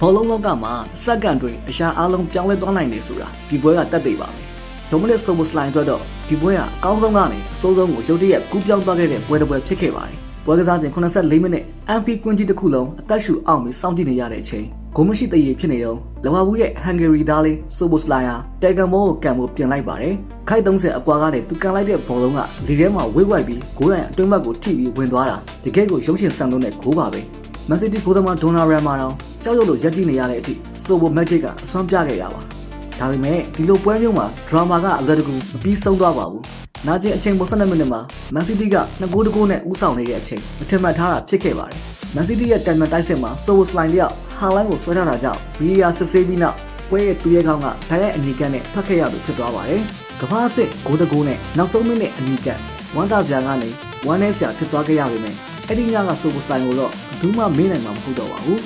ဘောလုံးလောကမှာစက္ကန့်တွင်အရာအလုံးပြောင်းလဲသွားနိုင်နေဆိုတာဒီပွဲကတက်သေးပါပဲ။ဒိုမနစ်ဆိုဘိုစလိုင်းအတွက်တော့ဒီပွဲကအကောင်းဆုံးကနေအဆိုးဆုံးကိုရုတ်တရက်ကူးပြောင်းသွားခဲ့တဲ့ပွဲတစ်ပွဲဖြစ်ခဲ့ပါတယ်။ပွဲကစားချိန်84မိနစ်အန်ဖီကွင်းကြီးတစ်ခုလုံးအသက်ရှူအောင်ပြီးစောင့်ကြည့်နေရတဲ့အချိန်ဂိုးမရှိသေးရဖြစ်နေတော့လဝဘူးရဲ့ဟန်ဂေရီသားလေးဆိုဘိုစလိုင်းဟာတဲကန်ဘောကိုကန်ဖို့ပြင်လိုက်ပါတယ်။ခိုက်30အကွာကနေသူကန်လိုက်တဲ့ဘောလုံးကလေထဲမှာဝိတ်ဝိုက်ပြီးဂိုးရန်အတွင်းဘက်ကိုထိပြီးဝင်သွားတာတကယ်ကိုရုပ်ရှင်ဆန်လုံးနဲ့ဂိုးပါပဲ။မန်စီးတီးဂိုးသမားဒိုနာရမ်မာတော့ကြောက်ရွံ့လို့ရက်ကြည့်နေရတဲ့အထိဆိုဘိုမက်ဂျစ်ကအစွမ်းပြခဲ့ရပါဒါပေမဲ့ဒီလိုပွဲမျိုးမှာဒရာမာကအလွယ်တကူမပြီးဆုံးသွားပါဘူးနာကျင်အချိန်ပို12မိနစ်မှာမန်စီးတီးက2ဂိုးတကိုးနဲ့ဦးဆောင်နေတဲ့အချိန်မထင်မှတ်ထားတာဖြစ်ခဲ့ပါတယ်မန်စီးတီးရဲ့တန်မန်တိုက်စစ်မှာဆိုဘိုစလိုင်းတယောက်ဟာလန်ကိုဆွဲထားတာကြောင့်ဗီဒီယာစစ်ဆေးပြီးနောက်ပွဲရဲ့သူရဲကောင်းကဒိုင်ရဲ့အညီကန်းနဲ့ထွက်ခဲ့ရလို့ဖြစ်သွားပါတယ်ကမ္ဘာစစ်ဂိုးတကိုးနဲ့နောက်ဆုံးမိနစ်အညီကန်းဝမ်တာစရာကနေဝမ်းနဲ့စရာဖြစ်သွားခဲ့ရပေမဲ့အဲ့ဒီညကဆိုဘိုစလိုင်းကိုတော့ဘူးမှမေးနိုင်မှာမဟုတ်တော့ပါဘူး